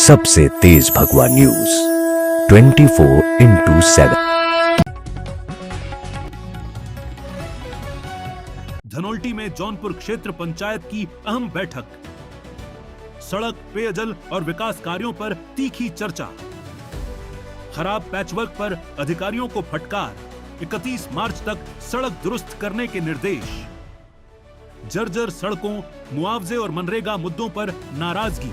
सबसे तेज भगवा न्यूज 24/7। धनोल्टी में जौनपुर क्षेत्र पंचायत की अहम बैठक। सड़क, पेयजल और विकास कार्यों पर तीखी चर्चा। खराब पैचवर्क पर अधिकारियों को फटकार। 31 मार्च तक सड़क दुरुस्त करने के निर्देश। जर्जर सड़कों, मुआवजे और मनरेगा मुद्दों पर नाराजगी।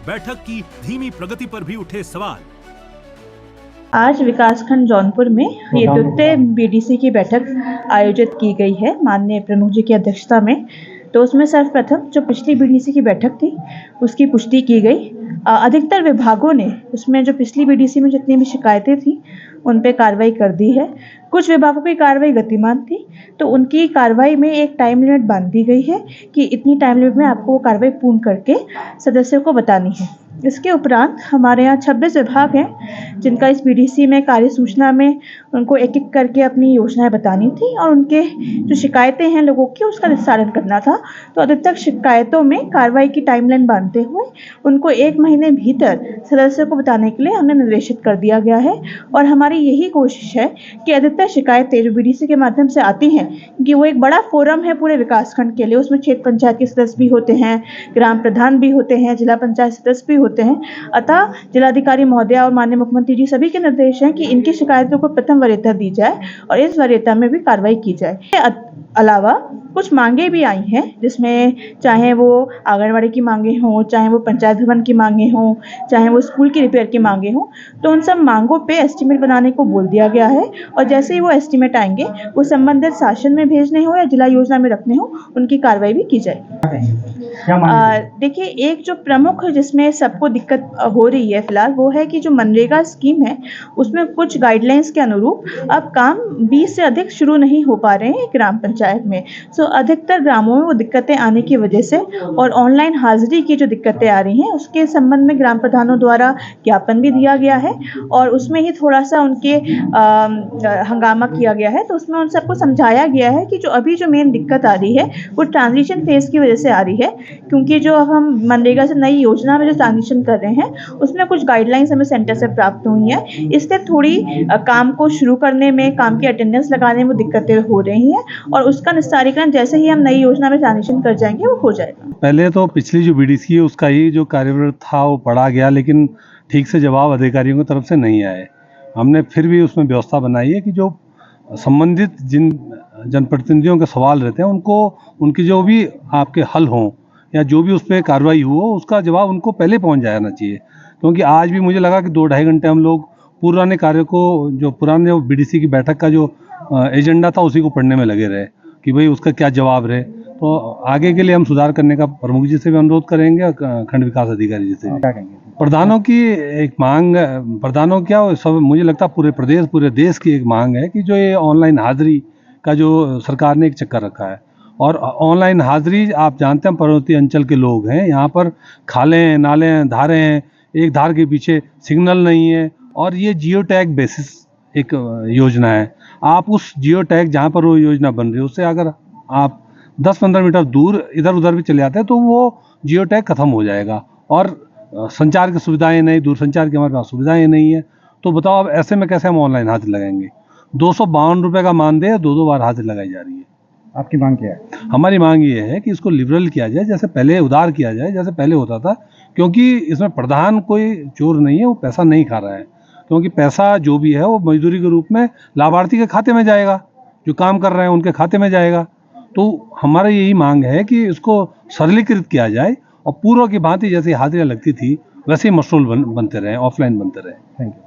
बैठक की धीमी प्रगति पर भी उठे सवाल। आज विकासखंड जौनपुर में ये द्वितीय बीडीसी की बैठक आयोजित की गई है माननीय प्रमुख जी की अध्यक्षता में। तो उसमें सर्वप्रथम जो पिछली बीडीसी की बैठक थी उसकी पुष्टि की गई। अधिकतर विभागों ने उसमें जो पिछली बीडीसी में जितनी भी शिकायतें थी उन पे कार्रवाई कर दी है। कुछ विभागों की कार्रवाई गतिमान थी तो उनकी कार्रवाई में एक टाइम लिमिट बांध दी गई है कि इतनी टाइम लिमिट में आपको वो कार्रवाई पूर्ण करके सदस्यों को बतानी है। इसके उपरांत हमारे यहाँ 26 विभाग हैं जिनका इस बीडीसी में कार्य सूचना में उनको एक एक करके अपनी योजनाएं बतानी थी और उनके जो शिकायतें हैं लोगों की उसका निस्तारण करना था। तो अधिकतर शिकायतों में कार्रवाई की टाइमलाइन बांधते हुए उनको 1 महीने भीतर सदस्यों को बताने के लिए हमने निर्देशित कर दिया गया है। और हमारी यही कोशिश है कि अधिकतर शिकायतें जो बीडीसी के माध्यम से आती हैं कि वो एक बड़ा फोरम है पूरे विकासखंड के लिए, उसमें क्षेत्र पंचायत के सदस्य भी होते हैं, ग्राम प्रधान भी होते हैं, जिला पंचायत सदस्य भी होते हैं। अतः जिलाधिकारी महोदय और माननीय मुख्यमंत्री जी सभी के निर्देश हैं कि इनकी शिकायतों को प्रथम वरीयता दी जाए और इस वरीयता में भी कार्रवाई की जाए। अलावा कुछ मांगे भी आई हैं जिसमें चाहे वो आंगनवाड़ी की मांगे हों, चाहे वो पंचायत भवन की मांगे हों, चाहे वो स्कूल की रिपेयर की मांगे हों, तो उन सब मांगों पे एस्टीमेट बनाने को बोल दिया गया है। और जैसे ही वो एस्टीमेट आएंगे वो संबंधित शासन में भेजने हो या जिला योजना में रखने हो उनकी कार्रवाई भी की जाएगी। देखिए, एक जो प्रमुख जिसमें सबको दिक्कत हो रही है फिलहाल वो है कि जो मनरेगा स्कीम है उसमें कुछ गाइडलाइंस के अनुरूप अब काम 20 से अधिक शुरू नहीं हो पा रहे हैं ग्राम पंचायत में। सो अधिकतर ग्रामों में वो दिक्कतें आने की वजह से और ऑनलाइन हाजिरी की जो दिक्कतें आ रही हैं उसके संबंध में ग्राम प्रधानों द्वारा ज्ञापन भी दिया गया है और उसमें ही थोड़ा सा उनके हंगामा किया गया है। तो उसमें उन सबको समझाया गया है कि जो अभी जो मेन दिक्कत आ रही है वो ट्रांजिशन फेज की वजह से आ रही है, क्योंकि जो अब हम मनरेगा से नई योजना में जो ट्रांजिशन कर रहे हैं उसमें कुछ गाइडलाइंस हमें सेंटर से प्राप्त हुई हैं। इससे थोड़ी काम को शुरू करने में, काम की अटेंडेंस लगाने में दिक्कतें हो रही हैं और उसका निस्तारीकरण जैसे ही हम नई योजना में ट्रांजिशन कर जाएंगे वो हो जाएगा। पहले तो पिछली जो बीडीसी है उसका ही जो कार्यवृत्त था वो पढ़ा गया, लेकिन ठीक से जवाब अधिकारियों की तरफ से नहीं आए। हमने फिर भी उसमें व्यवस्था बनाई है कि जो संबंधित जिन जनप्रतिनिधियों के सवाल रहते हैं उनको उनकी जो भी आपके हल हों या जो भी उस पर कार्रवाई हो उसका जवाब उनको पहले पहुंच जाना चाहिए। क्योंकि आज भी मुझे लगा कि 2-2.5 घंटे हम लोग पुराने कार्य को, जो पुराने बीडीसी की बैठक का जो एजेंडा था उसी को पढ़ने में लगे रहे कि भाई उसका क्या जवाब रहे। तो आगे के लिए हम सुधार करने का प्रमुख जी से भी अनुरोध करेंगे और खंड विकास अधिकारी जी से भी। प्रधानों की एक मांग, प्रधानों क्या सब मुझे लगता है पूरे देश की एक मांग है कि जो ये ऑनलाइन हाजिरी का जो सरकार ने एक चक्कर रखा है और ऑनलाइन हाजिरी आप जानते हैं पर्वतीय अंचल के लोग हैं, यहाँ पर खाले हैं, नाले हैं, धारें हैं, एक धार के पीछे सिग्नल नहीं है और ये जियो टैग बेसिस एक योजना है। आप उस जियो टैग जहाँ पर वो योजना बन रही है उससे अगर आप 10-15 मीटर दूर इधर उधर भी चले जाते हैं तो वो जियो टैग खत्म हो जाएगा और संचार की सुविधाएं नहीं, दूरसंचार की हमारे पास सुविधाएं नहीं है। तो बताओ अब ऐसे में कैसे हम ऑनलाइन हाजिरी लगाएंगे। 252 रुपये का मानदेय 2-2 बार हाजिरी लगाई जा रही है। आपकी मांग क्या है? हमारी मांग ये है कि इसको लिबरल किया जाए, जैसे पहले उदार किया जाए जैसे पहले होता था, क्योंकि इसमें प्रधान कोई चोर नहीं है, वो पैसा नहीं खा रहा है। क्योंकि पैसा जो भी है वो मजदूरी के रूप में लाभार्थी के खाते में जाएगा, जो काम कर रहे हैं उनके खाते में जाएगा। तो हमारा यही मांग है कि इसको सरलीकृत किया जाए और पूर्व की भांति जैसे हाजिरियाँ लगती थी वैसे ही मशरूल बनते रहे, ऑफलाइन बनते रहे। Thank you.